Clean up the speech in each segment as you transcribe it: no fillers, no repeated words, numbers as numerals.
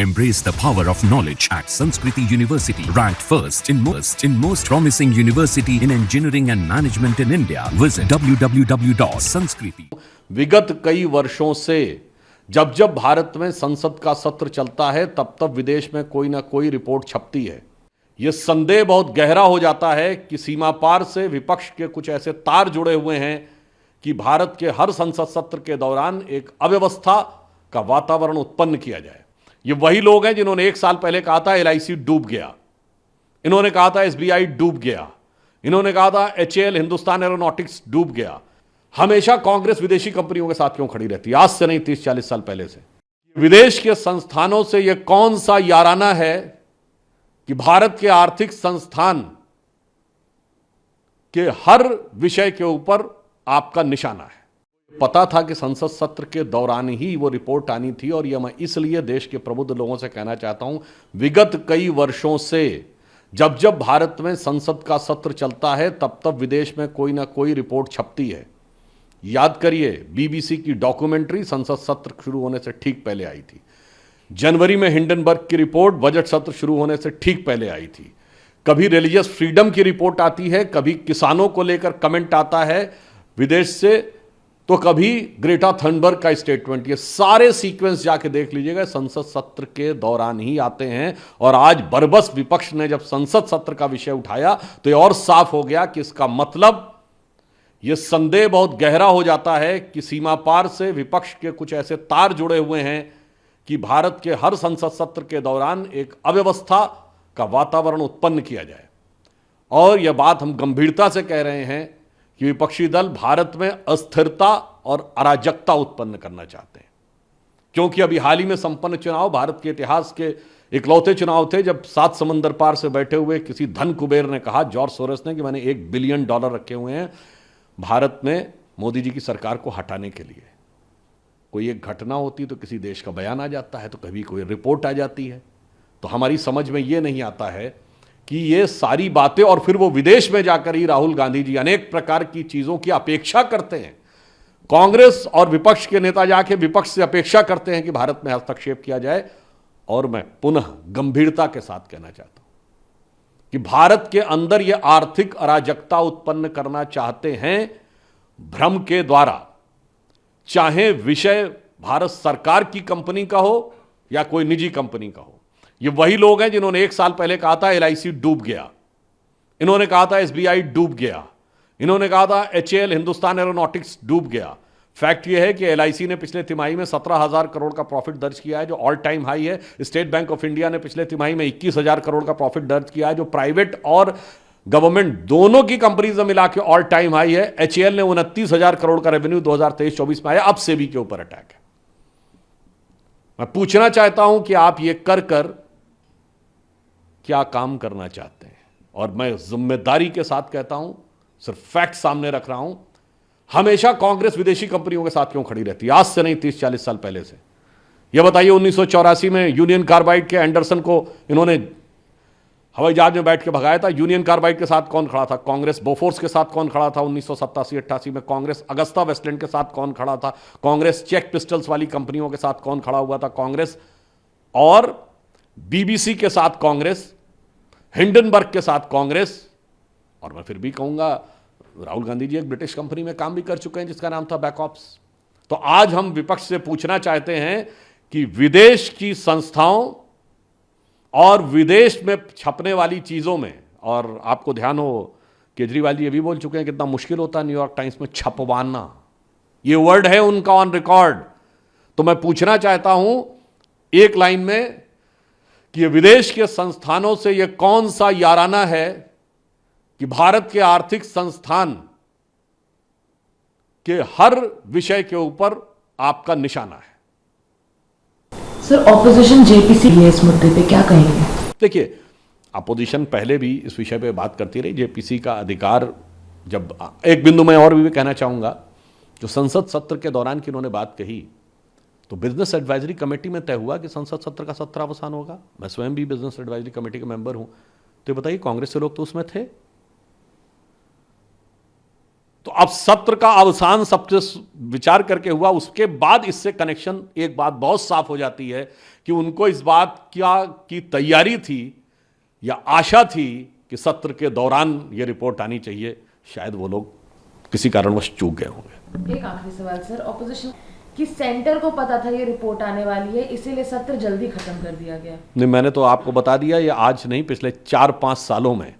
Embrace the power of knowledge at Sanskriti University, ranked first in most promising university in engineering and management in India. Visit www.sanskriti. विगत कई वर्षों से जब जब भारत में संसद का सत्र चलता है तब तब विदेश में कोई ना कोई रिपोर्ट छपती है। यह संदेह बहुत गहरा हो जाता है कि सीमा पार से विपक्ष के कुछ ऐसे तार जुड़े हुए हैं कि भारत के हर संसद सत्र के दौरान एक अव्यवस्था का वातावरण उत्पन्न किया जाए। ये वही लोग हैं जिन्होंने एक साल पहले कहा था एलआईसी डूब गया, इन्होंने कहा था एसबीआई डूब गया, इन्होंने कहा था एचएएल हिंदुस्तान एरोनॉटिक्स डूब गया। हमेशा कांग्रेस विदेशी कंपनियों के साथ क्यों खड़ी रहती है? आज से नहीं, 30-40 साल पहले से। विदेश के संस्थानों से यह कौन सा याराना है कि भारत के आर्थिक संस्थान के हर विषय के ऊपर आपका निशाना है। पता था कि संसद सत्र के दौरान ही वो रिपोर्ट आनी थी, और यह मैं इसलिए देश के प्रबुद्ध लोगों से कहना चाहता हूं, विगत कई वर्षों से जब जब भारत में संसद का सत्र चलता है तब तब विदेश में कोई ना कोई रिपोर्ट छपती है। याद करिए, बीबीसी की डॉक्यूमेंट्री संसद सत्र शुरू होने से ठीक पहले आई थी। जनवरी में हिंडनबर्ग की रिपोर्ट बजट सत्र शुरू होने से ठीक पहले आई थी। कभी रिलीजियस फ्रीडम की रिपोर्ट आती है, कभी किसानों को लेकर कमेंट आता है विदेश से, तो कभी ग्रेटा थनबर्ग का स्टेटमेंट। ये सारे सीक्वेंस जाके देख लीजिएगा, संसद सत्र के दौरान ही आते हैं। और आज बरबस विपक्ष ने जब संसद सत्र का विषय उठाया तो ये और साफ हो गया कि इसका मतलब यह संदेह बहुत गहरा हो जाता है कि सीमा पार से विपक्ष के कुछ ऐसे तार जुड़े हुए हैं कि भारत के हर संसद सत्र के दौरान एक अव्यवस्था का वातावरण उत्पन्न किया जाए। और यह बात हम गंभीरता से कह रहे हैं कि विपक्षी दल भारत में अस्थिरता और अराजकता उत्पन्न करना चाहते हैं, क्योंकि अभी हाल ही में संपन्न चुनाव भारत के इतिहास के इकलौते चुनाव थे जब 7 समंदर पार से बैठे हुए किसी धन कुबेर ने कहा, जॉर्ज सोरोस ने, कि मैंने $1 बिलियन रखे हुए हैं भारत में मोदी जी की सरकार को हटाने के लिए। कोई एक घटना होती तो किसी देश का बयान आ जाता है, तो कभी कोई रिपोर्ट आ जाती है। तो हमारी समझ में ये नहीं आता है कि ये सारी बातें, और फिर वो विदेश में जाकर ही राहुल गांधी जी अनेक प्रकार की चीजों की अपेक्षा करते हैं। कांग्रेस और विपक्ष के नेता जाके विपक्ष से अपेक्षा करते हैं कि भारत में हस्तक्षेप किया जाए। और मैं पुनः गंभीरता के साथ कहना चाहता हूं कि भारत के अंदर ये आर्थिक अराजकता उत्पन्न करना चाहते हैं भ्रम के द्वारा, चाहे विषय भारत सरकार की कंपनी का हो या कोई निजी कंपनी का हो। ये वही लोग हैं जिन्होंने एक साल पहले कहा था एलआईसी डूब गया, इन्होंने कहा था एसबीआई डूब गया, इन्होंने कहा था एचएएल हिंदुस्तान एरोनॉटिक्स डूब गया। फैक्ट यह है कि एलआईसी ने पिछले तिमाही में 17,000 करोड़ का प्रॉफिट दर्ज किया है, जो ऑल टाइम हाई है। स्टेट बैंक ऑफ इंडिया ने पिछले तिमाही में 21,000 करोड़ का प्रॉफिट दर्ज किया है, जो प्राइवेट और गवर्नमेंट दोनों की कंपनीज में मिला के ऑल टाइम हाई है। एचएएल ने 29,000 करोड़ का रेवेन्यू 2023-24 में आया। अब सेबी के ऊपर अटैक है। मैं पूछना चाहता हूं कि आप ये कर क्या काम करना चाहते हैं? और मैं जिम्मेदारी के साथ कहता हूं, सिर्फ फैक्ट सामने रख रहा हूं, हमेशा कांग्रेस विदेशी कंपनियों के साथ क्यों खड़ी रहती है? आज से नहीं, 30-40 साल पहले से। यह बताइए, 1984 में यूनियन कार्बाइड के एंडरसन को इन्होंने हवाई जहाज में बैठ के भगाया था। यूनियन कार्बाइड के साथ कौन खड़ा था? कांग्रेस। बोफोर्स के साथ कौन खड़ा था 1987-88 में? कांग्रेस। अगस्ता वेस्टलैंड के साथ कौन खड़ा था? कांग्रेस। चेक पिस्टल्स वाली कंपनियों के साथ कौन खड़ा हुआ था? कांग्रेस। और बीबीसी के साथ कांग्रेस, हिंडनबर्ग के साथ कांग्रेस। और मैं फिर भी कहूंगा, राहुल गांधी जी एक ब्रिटिश कंपनी में काम भी कर चुके हैं जिसका नाम था बैकऑप्स। तो आज हम विपक्ष से पूछना चाहते हैं कि विदेश की संस्थाओं और विदेश में छपने वाली चीजों में, और आपको ध्यान हो केजरीवाल जी ये भी बोल चुके हैं कितना मुश्किल होता है न्यूयॉर्क टाइम्स में छपवाना, ये वर्ड है उनका ऑन रिकॉर्ड। तो मैं पूछना चाहता हूं एक लाइन में कि विदेश के संस्थानों से यह कौन सा याराना है कि भारत के आर्थिक संस्थान के हर विषय के ऊपर आपका निशाना है? सर, ऑपोजिशन जेपीसी इस मुद्दे पे क्या कहेंगे? देखिए, अपोजिशन पहले भी इस विषय पे बात करती रही। जेपीसी का अधिकार, जब एक बिंदु में और भी कहना चाहूंगा, जो संसद सत्र के दौरान की उन्होंने बात कही, तो बिजनेस एडवाइजरी कमेटी में तय हुआ कि संसद सत्र का सत्रावसान होगा। मैं स्वयं भी बिजनेस एडवाइजरी कमेटी का मेंबर हूं। तो बताइए, कांग्रेस के लोग तो उसमें थे। तो अब सत्र का अवसान सबसे विचार करके हुआ, उसके बाद इससे कनेक्शन, एक बात बहुत साफ हो जाती है कि उनको इस बात की तैयारी थी या आशा थी कि सत्र के दौरान ये रिपोर्ट आनी चाहिए, शायद वो लोग किसी कारणवश चूक गए होंगे। एक आखिरी सवाल सर, ऑपोजिशन कि सेंटर को पता था ये रिपोर्ट आने वाली है, इसीलिए सत्र जल्दी खत्म कर दिया गया। नहीं, मैंने तो आपको बता दिया, ये आज नहीं, पिछले 4-5 सालों में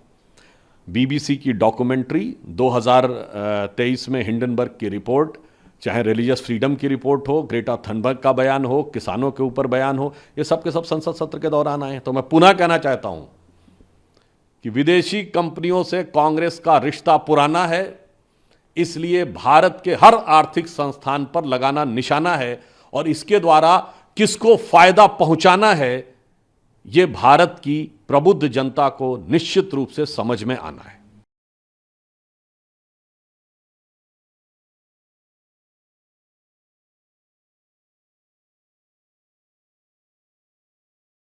बीबीसी की डॉक्यूमेंट्री, 2023 में हिंडनबर्ग की रिपोर्ट, चाहे रिलीजियस फ्रीडम की रिपोर्ट हो, ग्रेटा थनबर्ग का बयान हो, किसानों के ऊपर बयान हो, ये सब के सब संसद सत्र के दौरान आए हैं। तो मैं पुनः कहना चाहता हूं कि विदेशी कंपनियों से कांग्रेस का रिश्ता पुराना है, इसलिए भारत के हर आर्थिक संस्थान पर लगाना निशाना है और इसके द्वारा किसको फायदा पहुंचाना है, यह भारत की प्रबुद्ध जनता को निश्चित रूप से समझ में आना है।